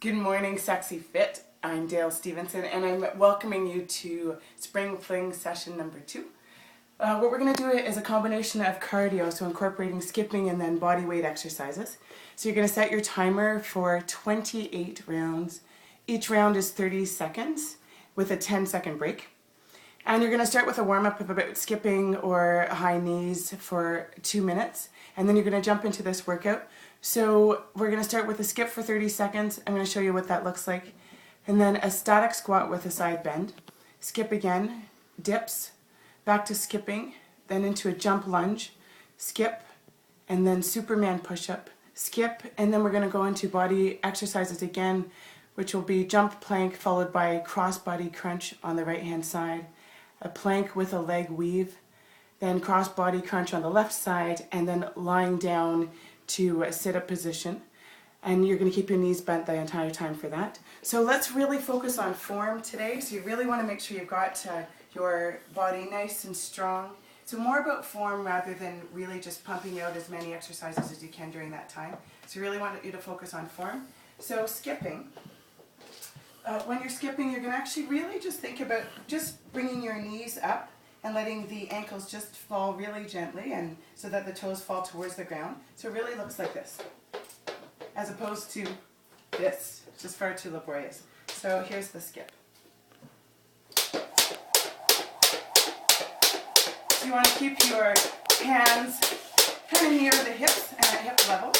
Good morning, SxC Fit. I'm Dale Stevenson and I'm welcoming you to Spring Fling session number 2. What we're going to do is a combination of cardio, so incorporating skipping and then body weight exercises. So you're going to set your timer for 28 rounds. Each round is 30 seconds with a 10-second break. And you're going to start with a warm-up of about skipping or high knees for 2 minutes. And then you're going to jump into this workout. So we're going to start with a skip for 30 seconds. I'm going to show you what that looks like. And then a static squat with a side bend. Skip again, dips, back to skipping, then into a jump lunge, skip, and then Superman push-up, skip, and then we're going to go into body exercises again, which will be jump plank followed by cross body crunch on the right-hand side, a plank with a leg weave, then cross body crunch on the left side, and then lying down to a sit-up position. And you're going to keep your knees bent the entire time for that. So let's really focus on form today. So you really want to make sure you've got your body nice and strong. So more about form rather than really just pumping out as many exercises as you can during that time. So you really want you to focus on form. So skipping. When you're skipping, you're going to actually really just think about just bringing your knees up and letting the ankles just fall really gently, and so that the toes fall towards the ground. So it really looks like this, as opposed to this, which is far too laborious. So here's the skip. So you want to keep your hands kind of near the hips and at hip level.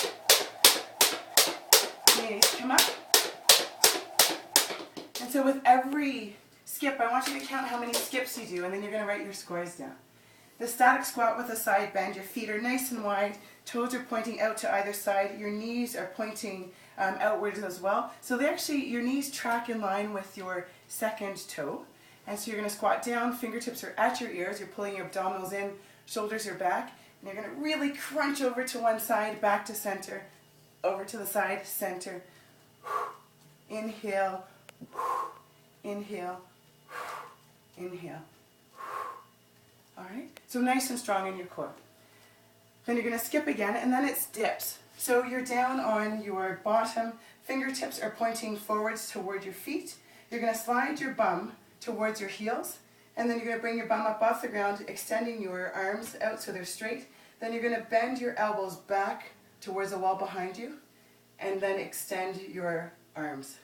Knees come up. And so with every skip, I want you to count how many skips you do, and then you're going to write your scores down. The static squat with a side bend, your feet are nice and wide, toes are pointing out to either side, your knees are pointing outwards as well. So your knees track in line with your second toe. And so you're going to squat down, fingertips are at your ears, you're pulling your abdominals in, shoulders are back, and you're going to really crunch over to one side, back to center, over to the side, center. Inhale, inhale, inhale. Alright, so nice and strong in your core. Then you're going to skip again, and then it's dips. So you're down on your bottom, fingertips are pointing forwards toward your feet. You're going to slide your bum towards your heels, and then you're going to bring your bum up off the ground, extending your arms out so they're straight. Then you're going to bend your elbows back towards the wall behind you, and then extend your arms.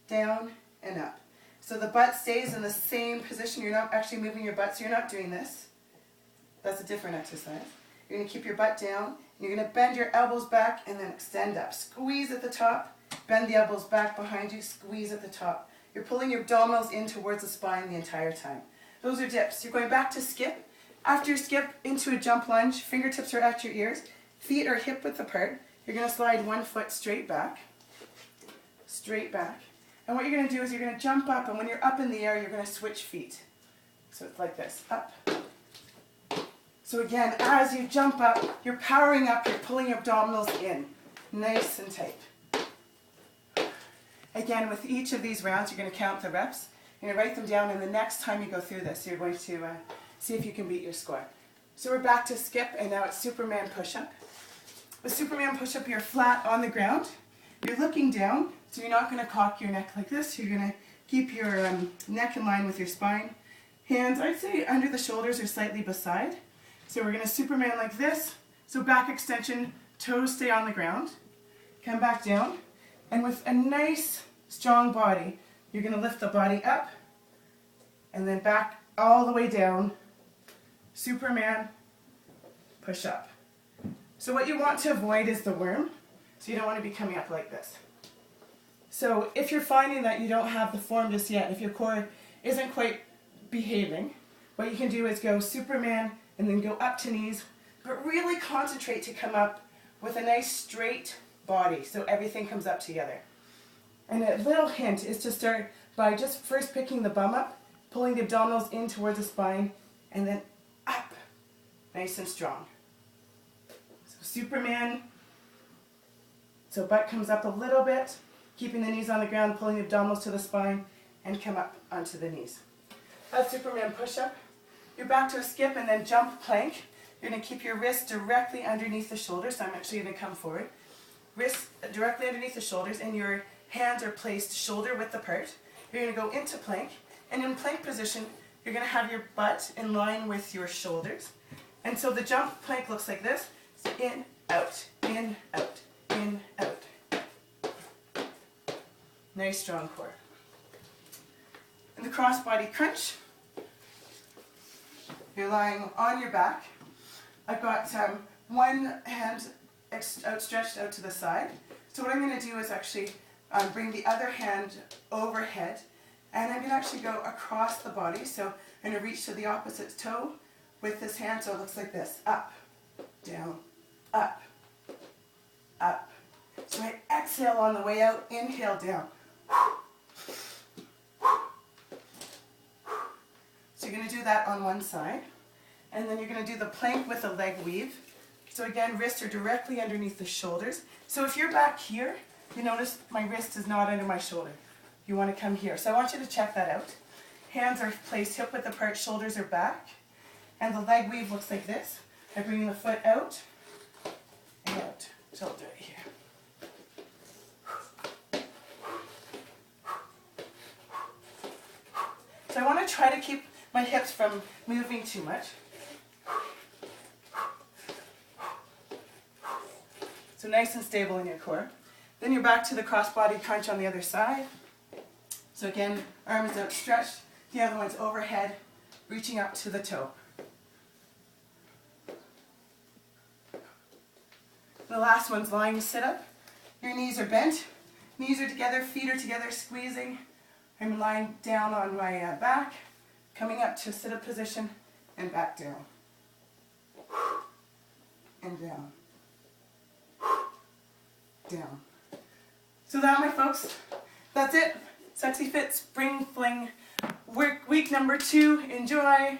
Down and up. So the butt stays in the same position. You're not actually moving your butt, so you're not doing this. That's a different exercise. You're going to keep your butt down, and you're going to bend your elbows back and then extend up. Squeeze at the top, bend the elbows back behind you, squeeze at the top. You're pulling your abdominals in towards the spine the entire time. Those are dips. You're going back to skip. After you skip into a jump lunge, fingertips are at your ears, feet are hip width apart. You're going to slide one foot straight back. Straight back. And what you're going to do is you're going to jump up, and when you're up in the air, you're going to switch feet. So it's like this, up. So again, as you jump up, you're powering up, you're pulling your abdominals in, nice and tight. Again, with each of these rounds, you're going to count the reps. You're going to write them down, and the next time you go through this, you're going to see if you can beat your score. So we're back to skip, and now it's Superman push-up. With Superman push-up, you're flat on the ground. You're looking down, so you're not going to cock your neck like this. You're going to keep your neck in line with your spine. Hands, I'd say under the shoulders or slightly beside. So we're going to Superman like this. So back extension, toes stay on the ground. Come back down. And with a nice, strong body, you're going to lift the body up and then back all the way down. Superman push up. So what you want to avoid is the worm. So you don't want to be coming up like this. So if you're finding that you don't have the form just yet, if your core isn't quite behaving, what you can do is go Superman and then go up to knees, but really concentrate to come up with a nice straight body so everything comes up together. And a little hint is to start by just first picking the bum up, pulling the abdominals in towards the spine, and then up, nice and strong. So Superman. So butt comes up a little bit, keeping the knees on the ground, pulling the abdominals to the spine, and come up onto the knees. That's Superman push-up. You're back to a skip and then jump plank. You're going to keep your wrists directly underneath the shoulders. So I'm actually going to come forward. Wrists directly underneath the shoulders, and your hands are placed shoulder width apart. You're going to go into plank, and in plank position, you're going to have your butt in line with your shoulders. And so the jump plank looks like this. So in, out, in, out, in, out. Nice strong core. In the cross-body crunch, you're lying on your back. I've got one hand outstretched out to the side. So what I'm going to do is actually bring the other hand overhead, and I'm going to actually go across the body. So I'm going to reach to the opposite toe with this hand, so it looks like this. Up, down, up, up. So I exhale on the way out, inhale down. So you're going to do that on one side, and then you're going to do the plank with a leg weave. So again, wrists are directly underneath the shoulders. So if you're back here, you notice my wrist is not under my shoulder. You want to come here. So I want you to check that out. Hands are placed hip width apart, shoulders are back, and the leg weave looks like this. I bring the foot out and out. Shoulder right here. So I want to try to keep my hips from moving too much. So nice and stable in your core. Then you're back to the cross-body crunch on the other side. So again, arms outstretched, the other one's overhead, reaching up to the toe. The last one's lying sit-up. Your knees are bent, knees are together, feet are together, squeezing. I'm lying down on my back, coming up to sit-up position, and back down. And down. Down. So that, my folks, that's it. SxC Fit Spring Fling week number 2. Enjoy.